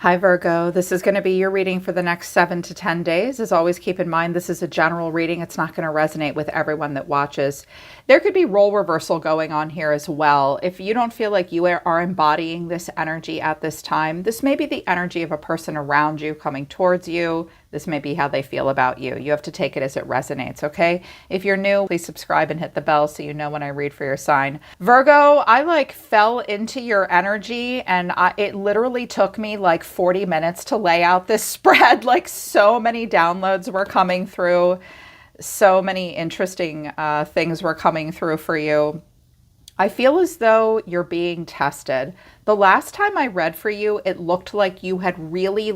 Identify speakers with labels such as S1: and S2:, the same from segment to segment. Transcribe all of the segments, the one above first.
S1: Hi Virgo, this is going to be your reading for the next 7 to 10 days. As always, keep in mind this is a general reading. It's not going to resonate with everyone that watches. There could be role reversal going on here as well. If you don't feel like you are embodying this energy at this time, this may be the energy of a person around you coming towards you. This may be how they feel about you. You have to take it as it resonates, okay? If you're new, please subscribe and hit the bell so you know when I read for your sign. Virgo, I fell into your energy and it literally took me 40 minutes to lay out this spread. So many downloads were coming through. So many interesting things were coming through for you. I feel as though you're being tested. The last time I read for you, it looked like you had really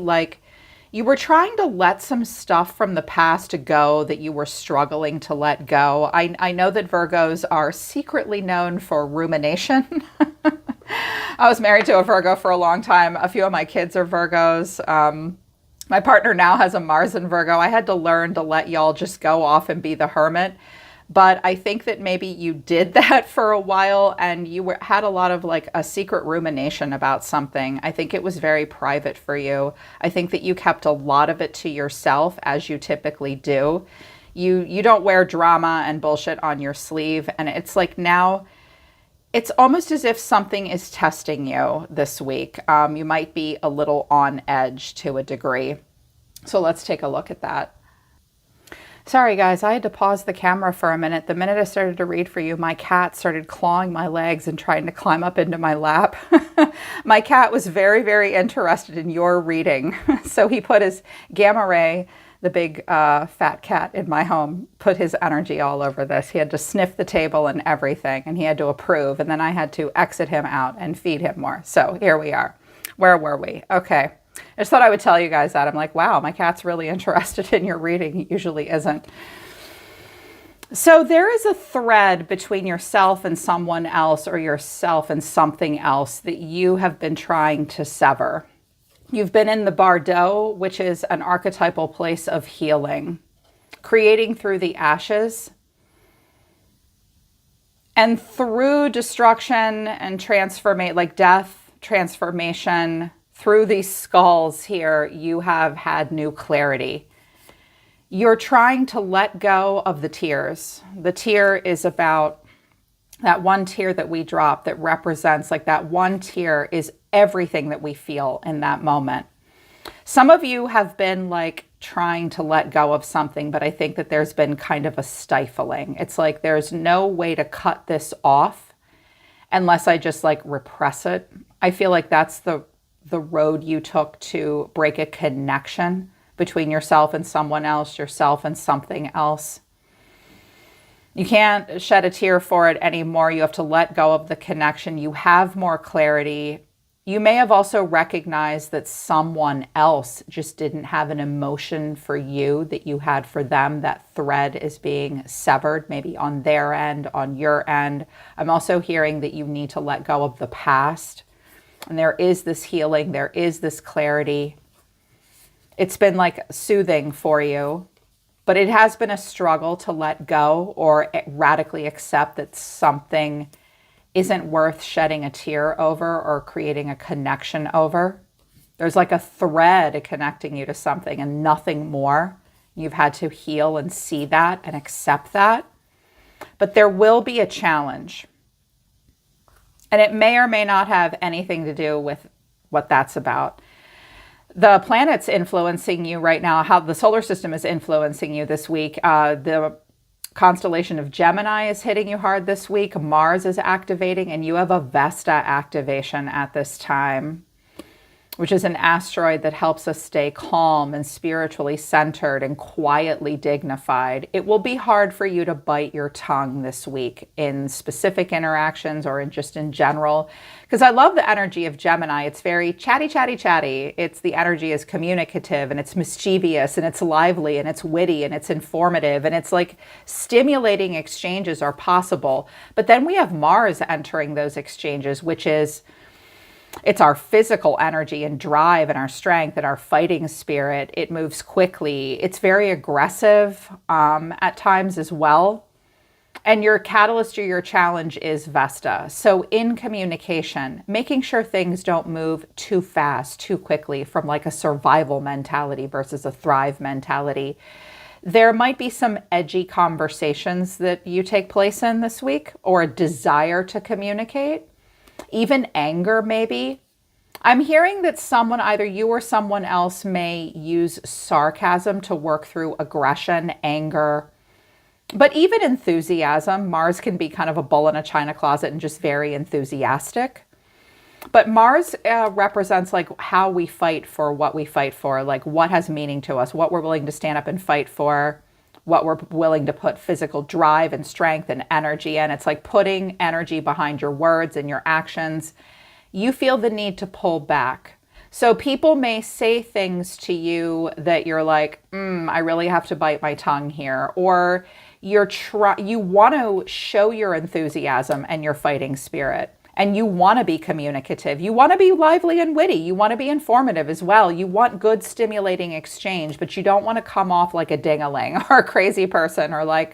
S1: you were trying to let some stuff from the past go that you were struggling to let go. I know that Virgos are secretly known for rumination. I was married to a Virgo for a long time. A few of my kids are Virgos. My partner now has a Mars in Virgo. I had to learn to let y'all just go off and be the hermit. But I think that maybe you did that for a while and you had a lot of a secret rumination about something. I think it was very private for you. I think that you kept a lot of it to yourself, as you typically do. You don't wear drama and bullshit on your sleeve. And it's now, it's almost as if something is testing you this week. You might be a little on edge to a degree. So let's take a look at that. Sorry guys, I had to pause the camera for a minute. The minute I started to read for you, my cat started clawing my legs and trying to climb up into my lap. My cat was very, very interested in your reading. So he put his Gamma Ray, the big fat cat in my home, put his energy all over this. He had to sniff the table and everything, and he had to approve. And then I had to exit him out and feed him more. So here we are. Where were we? Okay. I just thought I would tell you guys that. I'm like, wow, my cat's really interested in your reading. He usually isn't. So there is a thread between yourself and someone else, or yourself and something else, that you have been trying to sever. You've been in the Bardo, which is an archetypal place of healing, creating through the ashes. And through destruction and transformation, death, transformation, through these skulls here, you have had new clarity. You're trying to let go of the tears. The tear is about that one tear that we drop that represents, that one tear is everything that we feel in that moment. Some of you have been trying to let go of something, but I think that there's been kind of a stifling. It's there's no way to cut this off unless I just repress it. I feel like that's the road you took to break a connection between yourself and someone else, yourself and something else. You can't shed a tear for it anymore. You have to let go of the connection. You have more clarity. You may have also recognized that someone else just didn't have an emotion for you that you had for them. That thread is being severed, maybe on their end, on your end. I'm also hearing that you need to let go of the past. And there is this healing, there is this clarity. It's been soothing for you, but it has been a struggle to let go or radically accept that something isn't worth shedding a tear over or creating a connection over. There's a thread connecting you to something and nothing more. You've had to heal and see that and accept that. But there will be a challenge. And it may or may not have anything to do with what that's about. The planets influencing you right now, how the solar system is influencing you this week. The constellation of Gemini is hitting you hard this week. Mars is activating, and you have a Vesta activation at this time, which is an asteroid that helps us stay calm and spiritually centered and quietly dignified. It will be hard for you to bite your tongue this week in specific interactions or just in general, because I love the energy of Gemini. It's very chatty, chatty, chatty. The energy is communicative and it's mischievous and it's lively and it's witty and it's informative and it's stimulating exchanges are possible. But then we have Mars entering those exchanges, which is it's our physical energy and drive and our strength and our fighting spirit. It moves quickly. It's very aggressive at times as well. And your catalyst or your challenge is Vesta. So in communication, making sure things don't move too fast, too quickly from like a survival mentality versus a thrive mentality. There might be some edgy conversations that you take place in this week, or a desire to communicate, even anger maybe. I'm hearing that someone, either you or someone else, may use sarcasm to work through aggression, anger, but even enthusiasm. Mars can be kind of a bull in a china closet and just very enthusiastic. But Mars represents like how we fight for what we fight for, like what has meaning to us, what we're willing to stand up and fight for, what we're willing to put physical drive and strength and energy in. It's like putting energy behind your words and your actions. You feel the need to pull back. So people may say things to you that you're like, I really have to bite my tongue here. Or you want to show your enthusiasm and your fighting spirit. And you want to be communicative. You want to be lively and witty. You want to be informative as well. You want good stimulating exchange, but you don't want to come off like a ding-a-ling or a crazy person, or like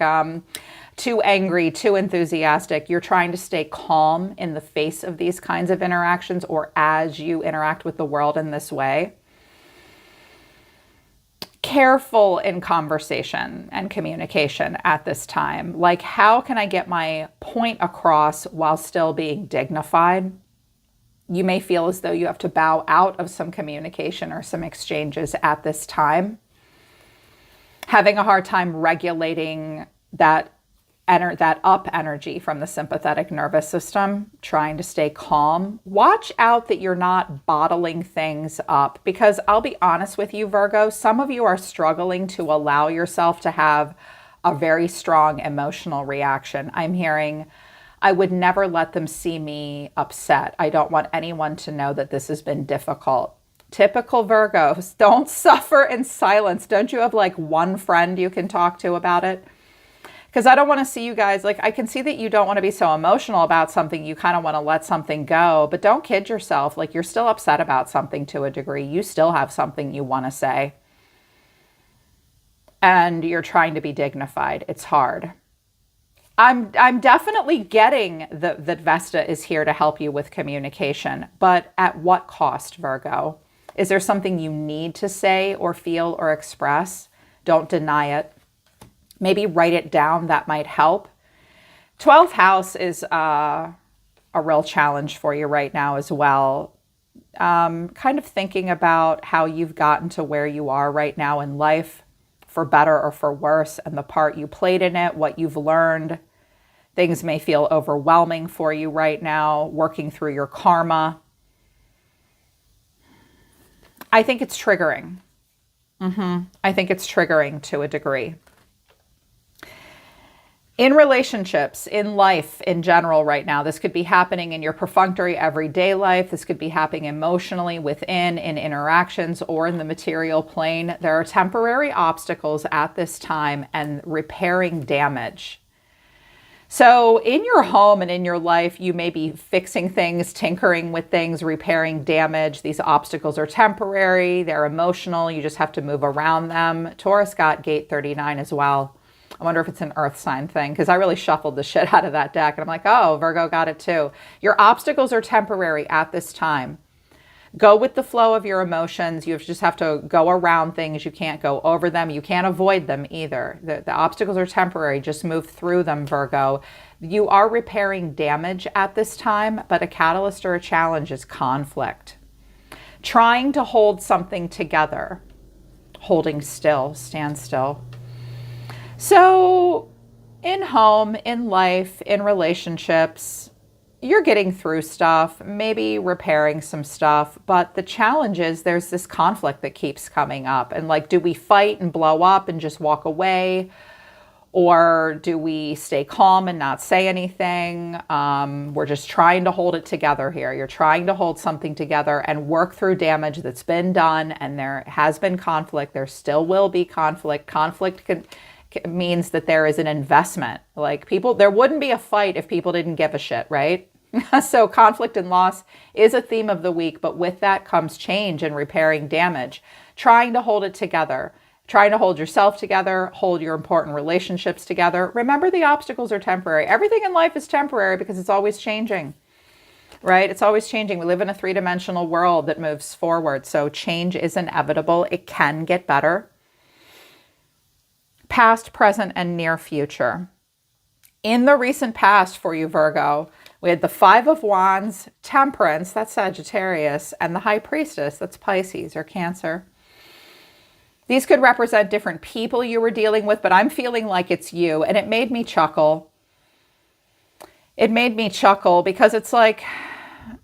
S1: too angry, too enthusiastic. You're trying to stay calm in the face of these kinds of interactions, or as you interact with the world in this way. Careful in conversation and communication at this time. Like, how can I get my point across while still being dignified? You may feel as though you have to bow out of some communication or some exchanges at this time. Having a hard time regulating that up energy from the sympathetic nervous system, trying to stay calm. Watch out that you're not bottling things up, because I'll be honest with you, Virgo, some of you are struggling to allow yourself to have a very strong emotional reaction. I'm hearing, I would never let them see me upset. I don't want anyone to know that this has been difficult. Typical Virgos, don't suffer in silence. Don't you have like one friend you can talk to about it? Because I don't want to see you guys, like, I can see that you don't want to be so emotional about something. You kind of want to let something go, but don't kid yourself. Like, you're still upset about something to a degree. You still have something you want to say. And you're trying to be dignified. It's hard. I'm definitely getting that Vesta is here to help you with communication, but at what cost, Virgo? Is there something you need to say or feel or express? Don't deny it. Maybe write it down. That might help. 12th house is a real challenge for you right now as well. Kind of thinking about how you've gotten to where you are right now in life, for better or for worse, and the part you played in it, what you've learned. Things may feel overwhelming for you right now, working through your karma. I think it's triggering. I think it's triggering to a degree. In relationships, in life in general right now, this could be happening in your perfunctory everyday life. This could be happening emotionally within, in interactions, or in the material plane. There are temporary obstacles at this time and repairing damage. So in your home and in your life, you may be fixing things, tinkering with things, repairing damage. These obstacles are temporary. They're emotional. You just have to move around them. Taurus got gate 39 as well. I wonder if it's an earth sign thing, because I really shuffled the shit out of that deck. And I'm like, oh, Virgo got it too. Your obstacles are temporary at this time. Go with the flow of your emotions. You just have to go around things. You can't go over them. You can't avoid them either. The obstacles are temporary. Just move through them, Virgo. You are repairing damage at this time, but a catalyst or a challenge is conflict. Trying to hold something together. Holding still, stand still. So in home, in life, in relationships, you're getting through stuff, maybe repairing some stuff, but the challenge is there's this conflict that keeps coming up. And like, do we fight and blow up and just walk away? Or do we stay calm and not say anything? We're just trying to hold it together here. You're trying to hold something together and work through damage that's been done, and there has been conflict. There still will be conflict. Conflict means that there is an investment. Like, there wouldn't be a fight if people didn't give a shit, right? So conflict and loss is a theme of the week, but with that comes change and repairing damage, trying to hold it together, trying to hold yourself together, hold your important relationships together. Remember, the obstacles are temporary. Everything in life is temporary because it's always changing, right? It's always changing. We live in a three-dimensional world that moves forward. So change is inevitable. It can get better. Past, present, and near future. In the recent past for you, Virgo, we had the Five of Wands, Temperance, that's Sagittarius, and the High Priestess, that's Pisces or Cancer. These could represent different people you were dealing with, but I'm feeling like it's you, and it made me chuckle. It made me chuckle because it's like,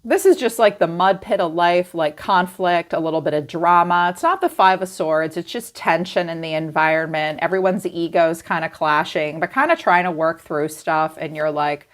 S1: this is just like the mud pit of life, like conflict, a little bit of drama. It's not the Five of Swords. It's just tension in the environment. Everyone's egos kind of clashing, but kind of trying to work through stuff. And you're like,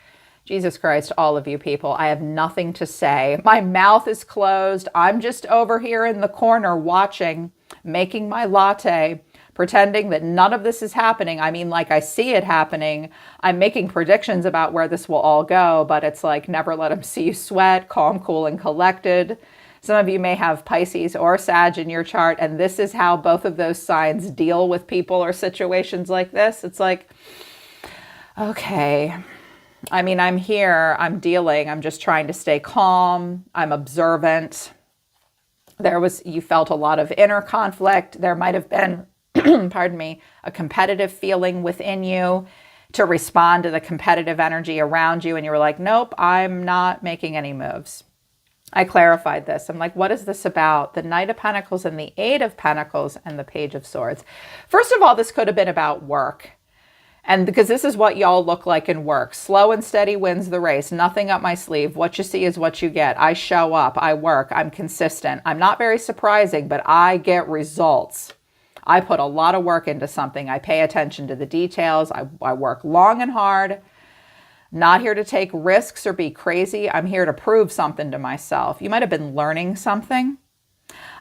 S1: Jesus Christ, all of you people, I have nothing to say. My mouth is closed. I'm just over here in the corner watching, making my latte, pretending that none of this is happening. I mean, like I see it happening. I'm making predictions about where this will all go, but it's like, never let them see you sweat, calm, cool, and collected. Some of you may have Pisces or Sag in your chart, and this is how both of those signs deal with people or situations like this. It's like, okay, I mean, I'm here, I'm dealing, I'm just trying to stay calm, I'm observant. You felt a lot of inner conflict. There might have been pardon me, a competitive feeling within you to respond to the competitive energy around you. And you were like, nope, I'm not making any moves. I clarified this. I'm like, what is this about? The Knight of Pentacles and the Eight of Pentacles and the Page of Swords. First of all, this could have been about work. And because this is what y'all look like in work. Slow and steady wins the race. Nothing up my sleeve. What you see is what you get. I show up. I work. I'm consistent. I'm not very surprising, but I get results. I put a lot of work into something. I pay attention to the details. I work long and hard. Not here to take risks or be crazy. I'm here to prove something to myself. You might have been learning something.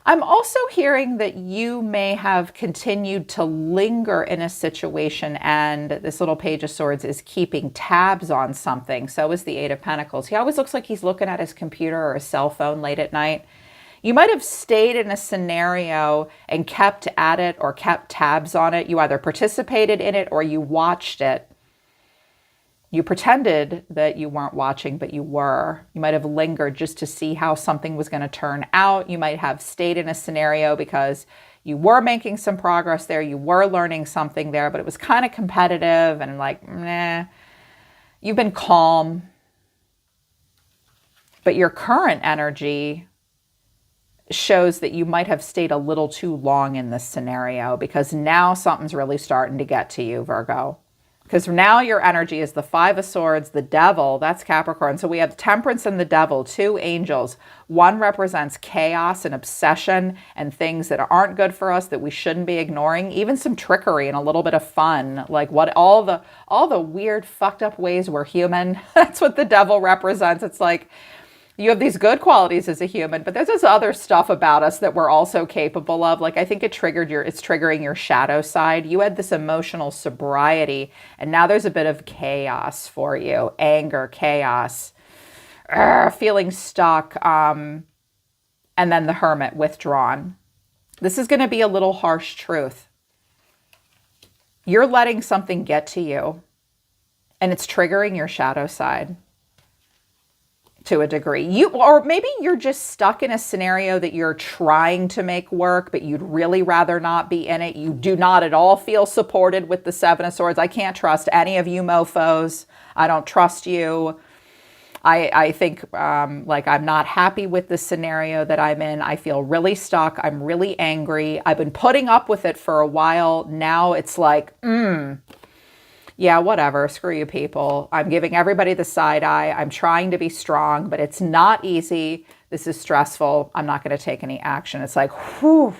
S1: I'm also hearing that you may have continued to linger in a situation, and this little Page of Swords is keeping tabs on something. So is the Eight of Pentacles. He always looks like he's looking at his computer or his cell phone late at night. You might have stayed in a scenario and kept at it or kept tabs on it. You either participated in it or you watched it. You pretended that you weren't watching, but you were. You might have lingered just to see how something was going to turn out. You might have stayed in a scenario because you were making some progress there. You were learning something there, but it was kind of competitive and like, nah. You've been calm. But your current energy shows that you might have stayed a little too long in this scenario because now something's really starting to get to you, Virgo. Because now your energy is the Five of Swords, the Devil, that's Capricorn. So we have Temperance and the Devil, two angels. One represents chaos and obsession and things that aren't good for us that we shouldn't be ignoring. Even some trickery and a little bit of fun, like what all the weird, fucked up ways we're human. That's what the Devil represents. It's like, you have these good qualities as a human, but there's this other stuff about us that we're also capable of. Like, I think it's triggering your shadow side. You had this emotional sobriety, and now there's a bit of chaos for you. Anger, chaos, feeling stuck, and then the Hermit, withdrawn. This is going to be a little harsh truth. You're letting something get to you, and it's triggering your shadow side. To a degree. Or maybe you're just stuck in a scenario that you're trying to make work, but you'd really rather not be in it. You do not at all feel supported with the Seven of Swords. I can't trust any of you mofos. I don't trust you. I think like I'm not happy with the scenario that I'm in. I feel really stuck. I'm really angry. I've been putting up with it for a while. Now it's like, yeah, whatever, screw you people. I'm giving everybody the side eye. I'm trying to be strong, but it's not easy. This is stressful. I'm not going to take any action. It's like, whew.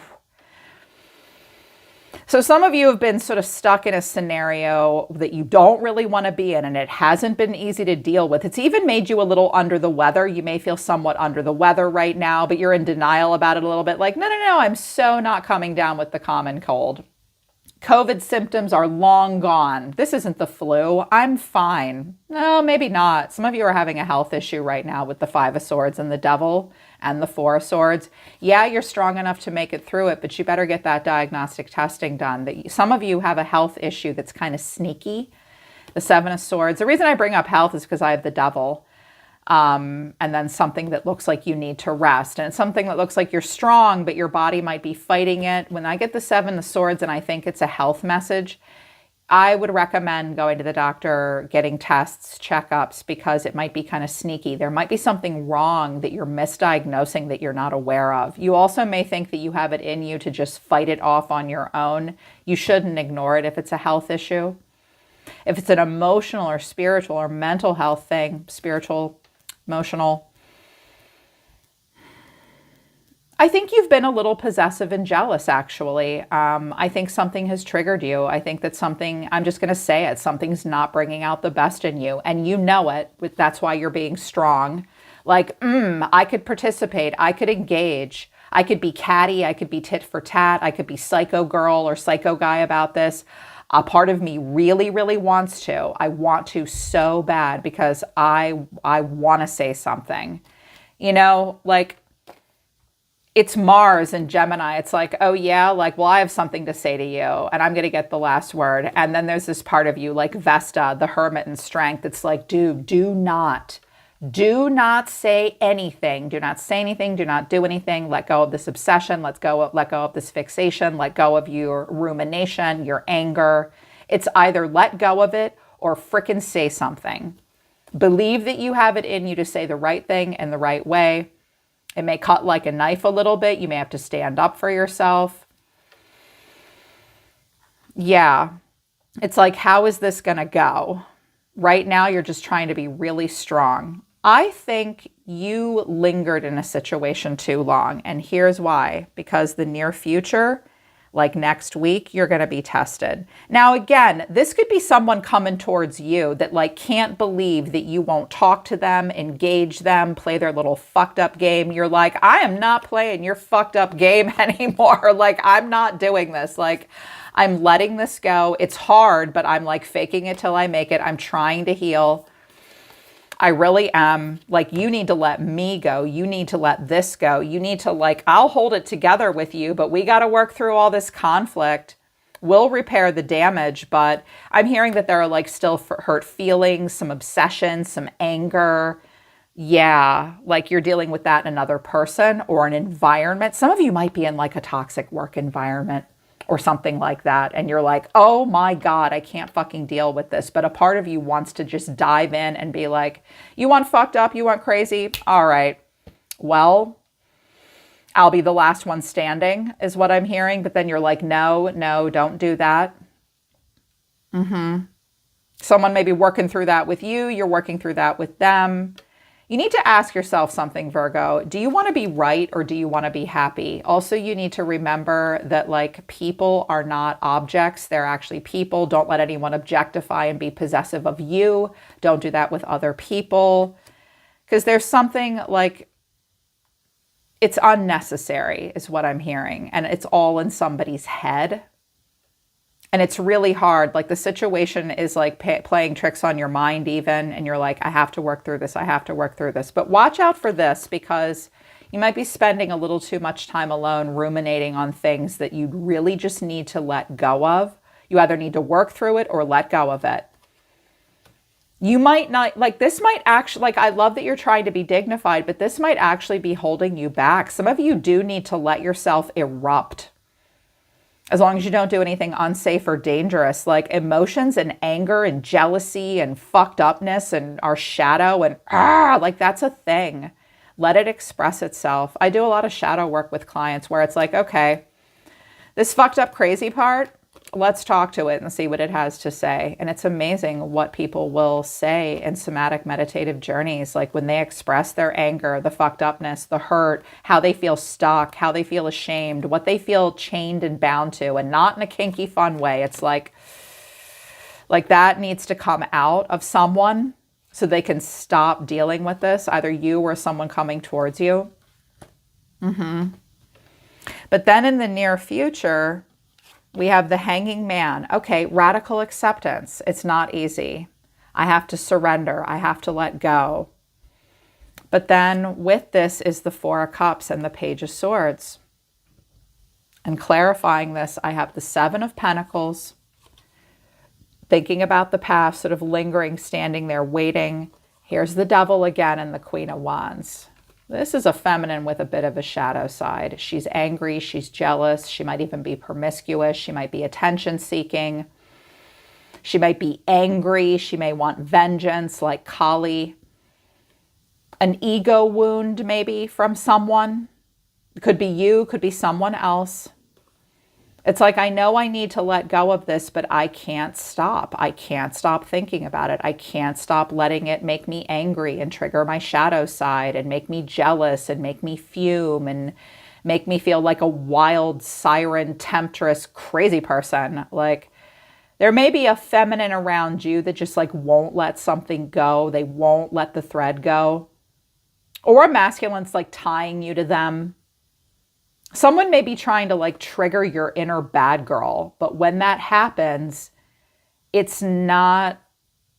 S1: So some of you have been sort of stuck in a scenario that you don't really want to be in, and it hasn't been easy to deal with. It's even made you a little under the weather. You may feel somewhat under the weather right now, but you're in denial about it a little bit. Like, no, I'm so not coming down with the common cold. COVID symptoms are long gone. This isn't the flu. I'm fine. No, maybe not. Some of you are having a health issue right now with the Five of Swords and the Devil and the Four of Swords. Yeah, you're strong enough to make it through it, but you better get that diagnostic testing done. Some of you have a health issue that's kind of sneaky. The Seven of Swords. The reason I bring up health is because I have the Devil. And then something that looks like you need to rest. And it's something that looks like you're strong, but your body might be fighting it. When I get the Seven of Swords and I think it's a health message, I would recommend going to the doctor, getting tests, checkups, because it might be kind of sneaky. There might be something wrong that you're misdiagnosing that you're not aware of. You also may think that you have it in you to just fight it off on your own. You shouldn't ignore it if it's a health issue. If it's an emotional or spiritual or mental health thing, spiritual, emotional, I think you've been a little possessive and jealous, actually. I think something has triggered you. I think that something, I'm just going to say it, something's not bringing out the best in you. And you know it. That's why you're being strong. Like, I could participate. I could engage. I could be catty. I could be tit for tat. I could be psycho girl or psycho guy about this. A part of me really, really wants to. I want to so bad because I want to say something. You know, like, it's Mars and Gemini. It's like, oh yeah, like, well, I have something to say to you and I'm going to get the last word. And then there's this part of you like Vesta, the hermit in strength. It's like, dude, do not say anything. Do not say anything. Do not do anything. Let go of this obsession. Let go of this fixation. Let go of your rumination, your anger. It's either let go of it or frickin' say something. Believe that you have it in you to say the right thing in the right way. It may cut like a knife a little bit. You may have to stand up for yourself. Yeah. It's like, how is this going to go? Right now, you're just trying to be really strong. I think you lingered in a situation too long. And here's why. Because the near future, like next week, you're going to be tested. Now, again, this could be someone coming towards you that like can't believe that you won't talk to them, engage them, play their little fucked up game. You're like, I am not playing your fucked up game anymore. Like, I'm not doing this. Like, I'm letting this go. It's hard, but I'm like faking it till I make it. I'm trying to heal. I really am. Like, you need to let me go. You need to let this go. You need to like, I'll hold it together with you, but we got to work through all this conflict. We'll repair the damage, but I'm hearing that there are like still hurt feelings, some obsession, some anger. Yeah, like you're dealing with that in another person or an environment. Some of you might be in like a toxic work environment or something like that. And you're like, oh my God, I can't fucking deal with this. But a part of you wants to just dive in and be like, you want fucked up? You want crazy? All right. Well, I'll be the last one standing is what I'm hearing. But then you're like, no, don't do that. Someone may be working through that with you. You're working through that with them. You need to ask yourself something, Virgo. Do you want to be right or do you want to be happy? Also, you need to remember that like people are not objects. They're actually people. Don't let anyone objectify and be possessive of you. Don't do that with other people. Because there's something like, it's unnecessary is what I'm hearing. And it's all in somebody's head. And it's really hard. Like the situation is like playing tricks on your mind even. And you're like, I have to work through this. I have to work through this. But watch out for this because you might be spending a little too much time alone ruminating on things that you really just need to let go of. You either need to work through it or let go of it. You might not, like this might actually, like I love that you're trying to be dignified, but this might actually be holding you back. Some of you do need to let yourself erupt. As long as you don't do anything unsafe or dangerous, like emotions and anger and jealousy and fucked upness and our shadow and like that's a thing. Let it express itself. I do a lot of shadow work with clients where it's like, okay, this fucked up crazy part, let's talk to it and see what it has to say. And it's amazing what people will say in somatic meditative journeys, like when they express their anger, the fucked upness, the hurt, how they feel stuck, how they feel ashamed, what they feel chained and bound to, and not in a kinky fun way. It's like that needs to come out of someone so they can stop dealing with this, either you or someone coming towards you. But then in the near future, We have the Hanging Man. Okay, radical acceptance. It's not easy. I have to surrender. I have to let go. But then with this is the Four of Cups and the Page of Swords. And clarifying this, I have the Seven of Pentacles, thinking about the past, sort of lingering, standing there, waiting. Here's the Devil again and the Queen of Wands. This is a feminine with a bit of a shadow side. She's angry, she's jealous, she might even be promiscuous, she might be attention seeking, she might be angry, she may want vengeance like Kali. An ego wound maybe from someone. It could be you, could be someone else. It's like, I know I need to let go of this, but I can't stop. I can't stop thinking about it. I can't stop letting it make me angry and trigger my shadow side and make me jealous and make me fume and make me feel like a wild siren, temptress, crazy person. Like, there may be a feminine around you that just like won't let something go. They won't let the thread go. Or a masculine's like tying you to them. Someone may be trying to like trigger your inner bad girl, but when that happens, it can't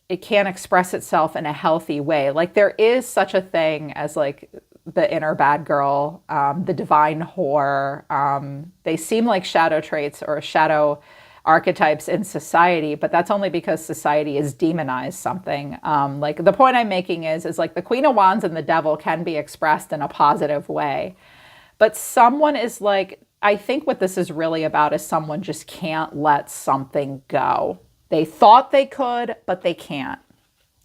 S1: express itself in a healthy way. Like there is such a thing as like the inner bad girl, the divine whore. They seem like shadow traits or shadow archetypes in society, but that's only because society has demonized something. Like the point I'm making is like the Queen of Wands and the Devil can be expressed in a positive way. But someone is like, I think what this is really about is someone just can't let something go. They thought they could, but they can't.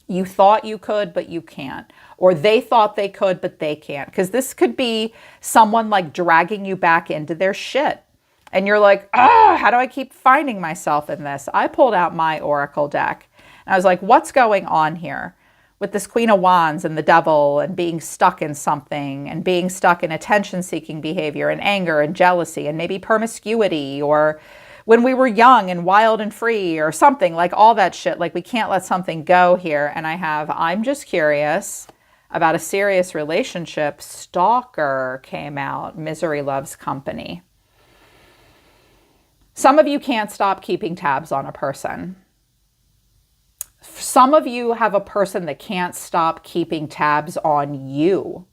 S1: You thought you could, but you can't. Or they thought they could, but they can't. Because this could be someone like dragging you back into their shit. And you're like, how do I keep finding myself in this? I pulled out my Oracle deck. And I was like, what's going on here? With this Queen of Wands and the Devil and being stuck in something and being stuck in attention-seeking behavior and anger and jealousy and maybe promiscuity or when we were young and wild and free or something, like all that shit. Like we can't let something go here. And I'm just curious about a serious relationship. Stalker came out. Misery loves company. Some of you can't stop keeping tabs on a person. Some of you have a person that can't stop keeping tabs on you.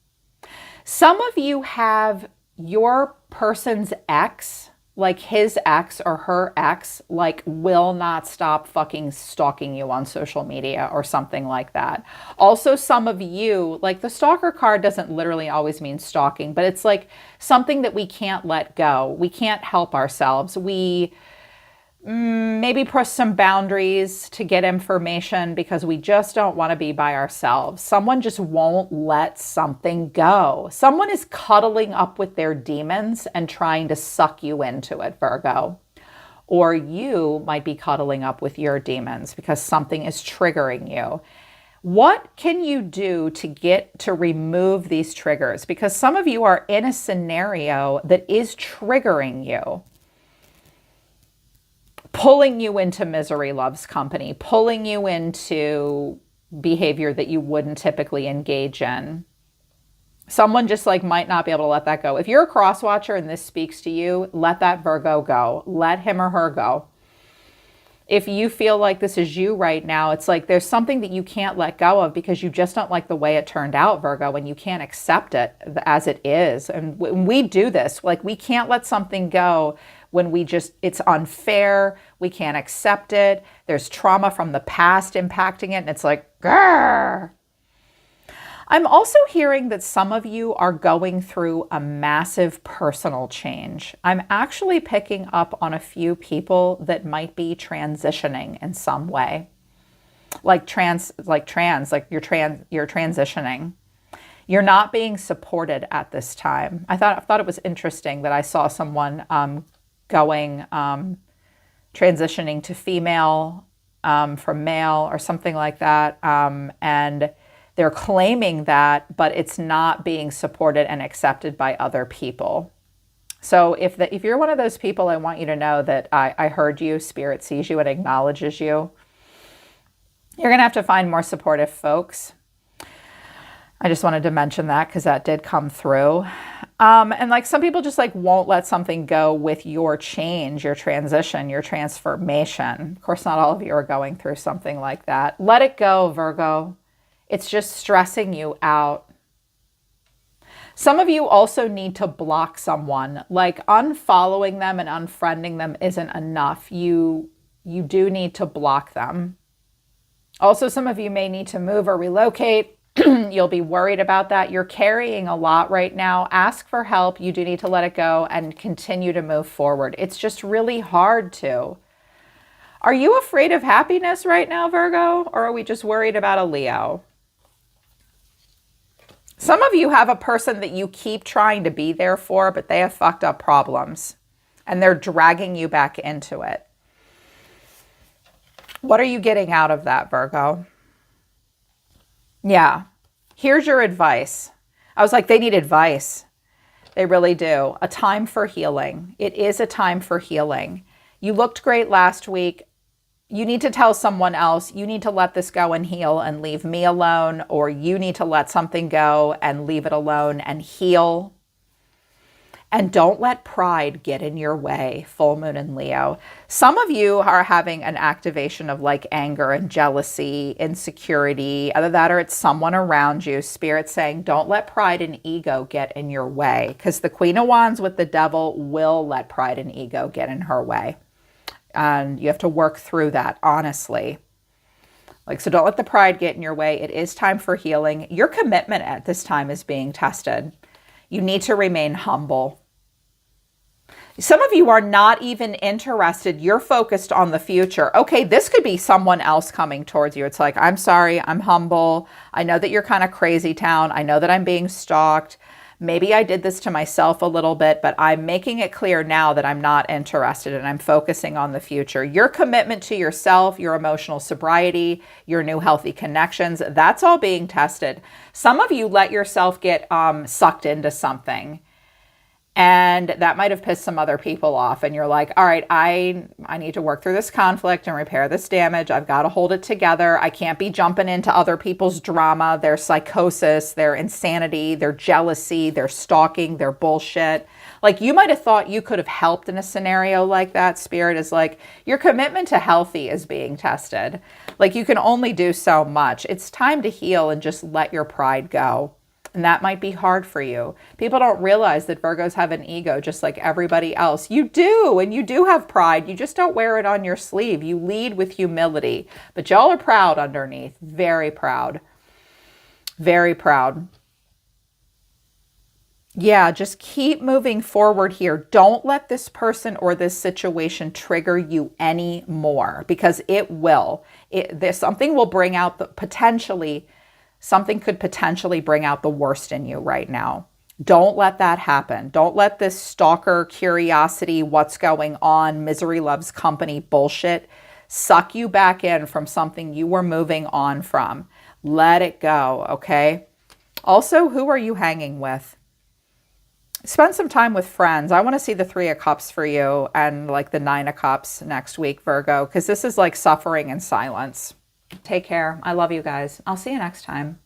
S1: Some of you have your person's ex, like his ex or her ex, like will not stop fucking stalking you on social media or something like that. Also, some of you, like the stalker card doesn't literally always mean stalking, but it's like something that we can't let go. We can't help ourselves. We maybe push some boundaries to get information because we just don't want to be by ourselves. Someone just won't let something go. Someone is cuddling up with their demons and trying to suck you into it, Virgo. Or you might be cuddling up with your demons because something is triggering you. What can you do to remove these triggers? Because some of you are in a scenario that is triggering you. Pulling you into misery loves company, pulling you into behavior that you wouldn't typically engage in. Someone just like might not be able to let that go. If you're a cross watcher and this speaks to you, let that Virgo go. Let him or her go. If you feel like this is you right now, it's like there's something that you can't let go of because you just don't like the way it turned out, Virgo, and you can't accept it as it is. And when we do this, like we can't let something go when it's unfair, we can't accept it, there's trauma from the past impacting it, and it's like, grrr. I'm also hearing that some of you are going through a massive personal change. I'm actually picking up on a few people that might be transitioning in some way. Like you're transitioning. You're not being supported at this time. I thought it was interesting that I saw someone transitioning to female from male or something like that. And they're claiming that, but it's not being supported and accepted by other people. So if you're one of those people, I want you to know that I heard you, Spirit sees you and acknowledges you. You're going to have to find more supportive folks. I just wanted to mention that because that did come through. And like some people just like won't let something go with your change, your transition, your transformation. Of course, not all of you are going through something like that. Let it go, Virgo. It's just stressing you out. Some of you also need to block someone. Like unfollowing them and unfriending them isn't enough. You do need to block them. Also, some of you may need to move or relocate. You'll be worried about that. You're carrying a lot right now. Ask for help. You do need to let it go and continue to move forward. It's just really hard to. Are you afraid of happiness right now, Virgo? Or are we just worried about a Leo? Some of you have a person that you keep trying to be there for, but they have fucked up problems and they're dragging you back into it. What are you getting out of that, Virgo? Yeah. Here's your advice. I was like, they need advice. They really do. A time for healing. It is a time for healing. You looked great last week. You need to tell someone else, you need to let this go and heal and leave me alone, or you need to let something go and leave it alone and heal. And don't let pride get in your way, full moon in Leo. Some of you are having an activation of like anger and jealousy, insecurity, either that or it's someone around you. Spirit saying, don't let pride and ego get in your way, because the Queen of Wands with the Devil will let pride and ego get in her way. And you have to work through that, honestly. Like, so don't let the pride get in your way. It is time for healing. Your commitment at this time is being tested. You need to remain humble. Some of you are not even interested. You're focused on the future. Okay, this could be someone else coming towards you. It's like, I'm sorry, I'm humble. I know that you're kind of crazy town. I know that I'm being stalked. Maybe I did this to myself a little bit, but I'm making it clear now that I'm not interested and I'm focusing on the future. Your commitment to yourself, your emotional sobriety, your new healthy connections, that's all being tested. Some of you let yourself get sucked into something. And that might have pissed some other people off. And you're like, all right, I need to work through this conflict and repair this damage. I've got to hold it together. I can't be jumping into other people's drama, their psychosis, their insanity, their jealousy, their stalking, their bullshit. Like you might have thought you could have helped in a scenario like that. Spirit is like, your commitment to healthy is being tested. Like you can only do so much. It's time to heal and just let your pride go. And that might be hard for you. People don't realize that Virgos have an ego just like everybody else. You do, and you do have pride. You just don't wear it on your sleeve. You lead with humility. But y'all are proud underneath. Very proud. Very proud. Yeah, just keep moving forward here. Don't let this person or this situation trigger you anymore, because it will. Something will bring out the potentially. Something could potentially bring out the worst in you right now. Don't let that happen. Don't let this stalker curiosity, what's going on, misery loves company bullshit suck you back in from something you were moving on from. Let it go, okay? Also, who are you hanging with? Spend some time with friends. I want to see the 3 of Cups for you and like the 9 of Cups next week, Virgo, because this is like suffering in silence. Take care. I love you guys. I'll see you next time.